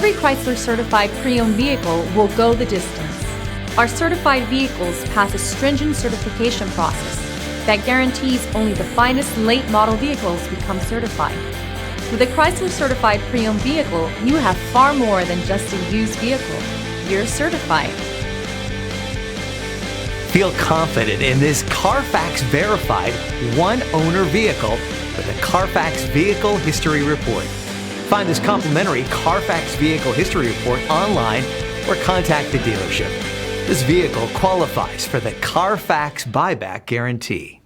Every Chrysler certified pre-owned vehicle will go the distance. Our certified vehicles pass a stringent certification process that guarantees only the finest late model vehicles become certified. With a Chrysler certified pre-owned vehicle, you have far more than just a used vehicle. You're certified. Feel confident in this Carfax verified one-owner vehicle with a Carfax Vehicle History Report. Find this complimentary Carfax Vehicle History Report online or contact the dealership. This vehicle qualifies for the Carfax Buyback Guarantee.